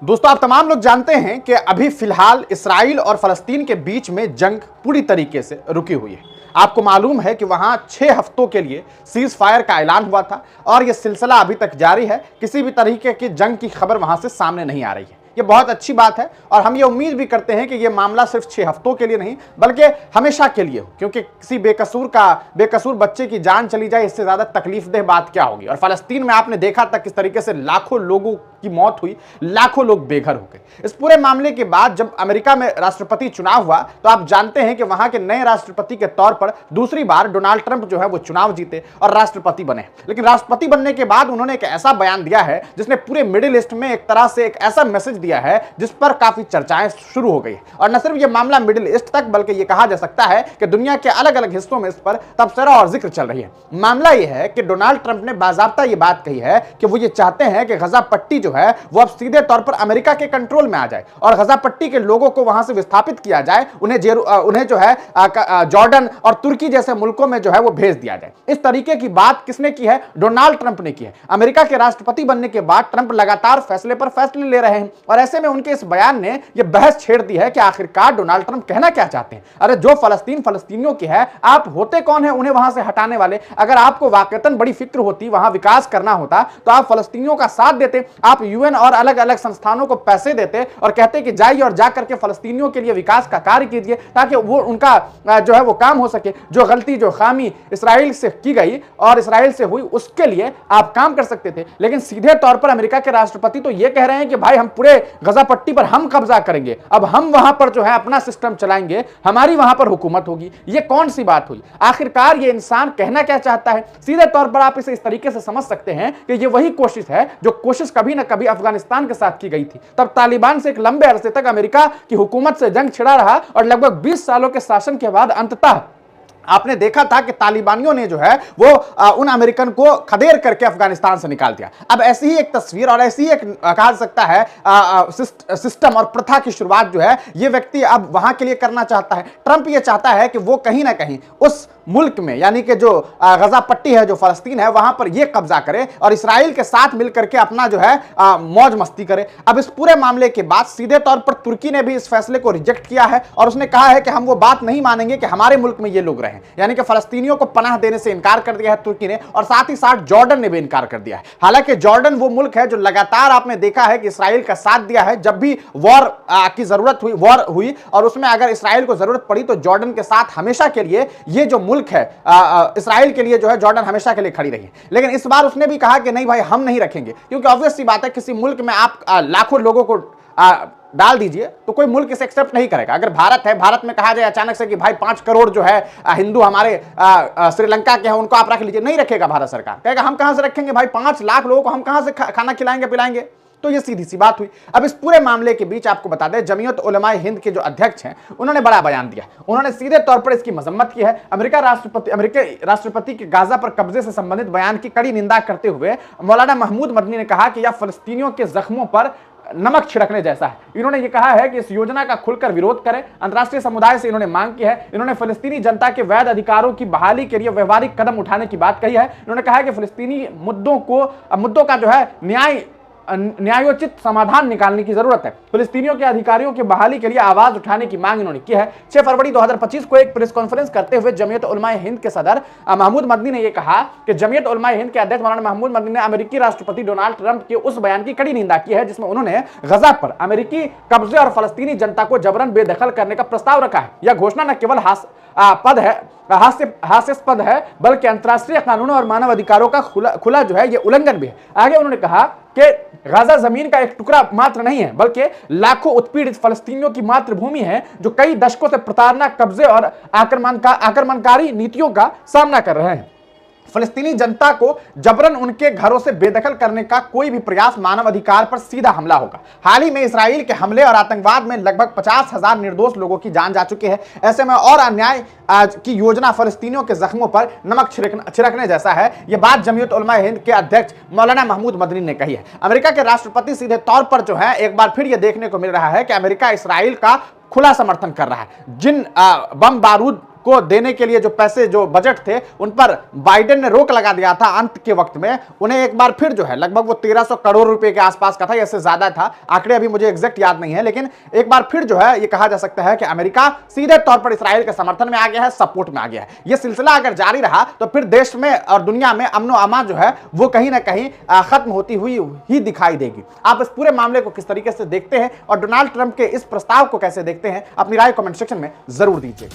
दोस्तों, आप तमाम लोग जानते हैं कि अभी फिलहाल इसराइल और फलस्तीन के बीच में जंग पूरी तरीके से रुकी हुई है। आपको मालूम है कि वहां 6 हफ्तों के लिए सीज फायर का ऐलान हुआ था और यह सिलसिला अभी तक जारी है। किसी भी तरीके की जंग की खबर वहां से सामने नहीं आ रही है। ये बहुत अच्छी बात है और हम ये उम्मीद भी करते हैं कि ये मामला सिर्फ 6 हफ्तों के लिए नहीं बल्कि हमेशा के लिए हो, क्योंकि किसी बेकसूर बच्चे की जान चली जाए, इससे ज्यादा तकलीफदेह बात क्या होगी। और फलस्तीन में आपने देखा था किस तरीके से लाखों लोगों की मौत हुई, लाखों लोग बेघर हो गए। इस पूरे मामले के बाद जब अमेरिका में राष्ट्रपति चुनाव हुआ तो आप जानते हैं कि वहां के नए राष्ट्रपति के तौर पर दूसरी बार डोनाल्ड ट्रंप जो है वो चुनाव जीते और राष्ट्रपति बने। लेकिन राष्ट्रपति बनने के बाद उन्होंने एक ऐसा बयान दिया है जिसने पूरे मिडिल ईस्ट में एक तरह से एक ऐसा मैसेज दिया है जिस पर काफी चर्चाएं शुरू हो गई। और न सिर्फ ये मामला मिडिल ईस्ट तक बल्कि ये कहा जा सकता है कि दुनिया के अलग अलग हिस्सों में इस पर तबसरा और जिक्र चल रही है। मामला यह है कि डोनाल्ड ट्रंप ने बाज़ाब्ता ये बात कही है कि वो ये चाहते हैं कि गजा पट्टी जो है वो अब सीधे तौर पर अमेरिका के कंट्रोल में आ जाए और गजा पट्टी के लोगों को वहां से विस्थापित किया जाए, उन्हें जो है जॉर्डन और तुर्की जैसे मुल्कों में जो है वो भेज दिया जाए। इस तरीके की बात किसने की है? डोनाल्ड ट्रंप ने की है। अमेरिका के राष्ट्रपति बनने के बाद ट्रंप लगातार फैसले पर फैसले ले रहे हैं और ऐसे में उनके इस बयान ने यह बहस छेड़ दी है कि आखिरकार डोनाल्ड ट्रंप कहना क्या चाहते हैं। अरे जो फलस्तीनियों की है, आप होते कौन है उन्हें वहां से हटाने वाले? अगर आपको वाकईतन बड़ी फिक्र होती, वहां विकास करना होता तो आप फलस्तीनियों का साथ देते, आप यूएन और अलग अलग संस्थानों को पैसे देते और कहते कि जाइए और जाकर के फलस्तीनियों के लिए विकास का कार्य कीजिए ताकि वो उनका जो है वो काम हो सके। जो गलती जो खामी इसराइल से की गई और इसराइल से हुई उसके लिए आप काम कर सकते थे। लेकिन सीधे तौर पर अमेरिका के राष्ट्रपति तो ये कह रहे हैं कि भाई हम पूरे गजा पट्टी पर हम कब्जा करेंगे, अब हम वहां पर जो है अपना सिस्टम चलाएंगे, हमारी वहां पर हुकूमत होगी। ये कौन सी बात हुई? आखिरकार ये इंसान कहना क्या चाहता है? सीधे तौर पर आप इसे इस तरीके से समझ सकते हैं कि ये वही कोशिश है जो कोशिश कभी ना कभी अफगानिस्तान के साथ की गई थी। तब तालिबान से एक लंबे अरसे तक अमेरिका की हुकूमत से जंग छिड़ा रहा और लगभग 20 सालों के शासन के बाद अंततः आपने देखा था कि तालिबानियों ने जो है वो उन अमेरिकन को खदेड़ करके अफगानिस्तान से निकाल दिया। अब ऐसी ही एक तस्वीर और ऐसी ही एक कहा जा सकता है सिस्टम और प्रथा की शुरुआत जो है ये व्यक्ति अब वहां के लिए करना चाहता है। ट्रंप ये चाहता है कि वो कहीं ना कहीं उस मुल्क में यानी कि जो गजा पट्टी है, जो फलस्तीन है, वहां पर ये कब्जा करे और इसराइल के साथ मिलकर के अपना जो है मौज मस्ती करे। अब इस पूरे मामले के बाद सीधे तौर पर तुर्की ने भी इस फैसले को रिजेक्ट किया है और उसने कहा है कि हम वो बात नहीं मानेंगे कि हमारे मुल्क में ये लोग रहे, यानी कि फलस्तीनियों को पनाह देने से इनकार कर दिया है तुर्की ने और साथ ही साथ जॉर्डन ने भी इनकार कर दिया है। हालांकि जॉर्डन वो मुल्क है जो लगातार आपने देखा है कि इसराइल का साथ दिया है। जब भी वॉर की जरूरत हुई और उसमें अगर इसराइल को जरूरत पड़ी तो जॉर्डन के साथ हमेशा के लिए ये जो मुल्क है इसराइल के लिए जो है जॉर्डन हमेशा के लिए खड़ी रही है। लेकिन इस बार उसने भी कहा कि नहीं भाई हम नहीं रखेंगे, क्योंकि ऑब्वियस सी बात है किसी मुल्क में आप लाखों लोगों को डाल दीजिए तो कोई मुल्क इसे एक्सेप्ट नहीं करेगा। अगर भारत है, भारत में कहा जाए अचानक से कि भाई 5 करोड़ जो है हिंदू हमारे श्रीलंका के हैं उनको आप रख लीजिए, नहीं रखेगा भारत सरकार। कहेगा हम कहां से रखेंगे भाई, 5 लाख लोगों को हम कहां से खाना खिलाएंगे पिलाएंगे। तो ये सीधी सी बात हुई। अब इस पूरे मामले के बीच आपको बता दें जमीयत उलमाए हिंद के जो अध्यक्ष हैं उन्होंने बड़ा बयान दिया। उन्होंने सीधे तौर पर इसकी मजम्मत की है। अमेरिकी राष्ट्रपति के गाजा पर कब्जे से संबंधित बयान की कड़ी निंदा करते हुए मौलाना महमूद मदनी ने कहा कि यह फलस्तीनियों के जख्मों पर नमक छिड़कने जैसा है। इन्होंने ये कहा है कि इस योजना का खुलकर विरोध करें। अंतर्राष्ट्रीय समुदाय से इन्होंने मांग की है। इन्होंने फलस्तीनी जनता के वैध अधिकारों की बहाली के लिए व्यवहारिक कदम उठाने की बात कही है। इन्होंने कहा है कि फलस्तीनी मुद्दों का जो है न्यायोचित समाधान निकालने की जरूरत है। फिलिस्तीनियों के अधिकारियों की बहाली के लिए आवाज उठाने की मांग इन्होंने की है। 6 फरवरी 2025 को एक प्रेस कॉन्फ्रेंस करते हुए जमीयत उलमाए हिंद के सदर महमूद मदनी ने यह कहा कि जमीयत उलमाए हिंद के अध्यक्ष मौलाना महमूद मदनी ने अमेरिकी राष्ट्रपति डोनाल्ड ट्रंप के उस बयान की कड़ी निंदा की है जिसमें उन्होंने गजा पर अमेरिकी कब्जे और फलस्तीनी जनता को जबरन बेदखल करने का प्रस्ताव रखा है। यह घोषणा न केवल हास्यास्पद है बल्कि अंतर्राष्ट्रीय कानूनों और मानव अधिकारों का खुला जो है यह उल्लंघन भी है। आगे उन्होंने कहा कि गाजा जमीन का एक टुकड़ा मात्र नहीं है बल्कि लाखों उत्पीड़ित फलस्तीनियों की मातृभूमि है जो कई दशकों से प्रताड़ना, कब्जे और आक्रमणकारी नीतियों का सामना कर रहे हैं। फलस्तीनी जनता को जबरन उनके घरों से बेदखल करने का कोई भी प्रयास मानव अधिकार पर सीधा हमला होगा। हाल ही में इसराइल के हमले और आतंकवाद में लगभग 50,000 निर्दोष लोगों की जान जा चुकी है। ऐसे में और अन्याय की योजना फलस्तीनियों के जख्मों पर नमक छिड़कने जैसा है। यह बात जमीयत उलमाए हिंद के अध्यक्ष मौलाना महमूद मदनी ने कही है। अमेरिका के राष्ट्रपति सीधे तौर पर जो है एक बार फिर यह देखने को मिल रहा है कि अमेरिका इसराइल का खुला समर्थन कर रहा है। जिन बम बारूद को देने के लिए जो पैसे, जो बजट थे, उन पर बाइडेन ने रोक लगा दिया था अंत के वक्त में। उन्हें एक बार फिर जो है लगभग वो 1300 करोड़ रुपए के आसपास का था, इससे ज्यादा था, आंकड़े अभी मुझे एग्जैक्ट याद नहीं है, लेकिन एक बार फिर जो है ये कहा जा सकता है कि अमेरिका सीधे तौर पर इस्राएल के समर्थन में आ गया है, सपोर्ट में आ गया है। यह सिलसिला अगर जारी रहा तो फिर देश में और दुनिया में अमनो अमा जो है वो कहीं ना कहीं खत्म होती हुई ही दिखाई देगी। आप इस पूरे मामले को किस तरीके से देखते हैं और डोनाल्ड ट्रंप के इस प्रस्ताव को कैसे देखते हैं, अपनी राय कमेंट सेक्शन में जरूर दीजिए।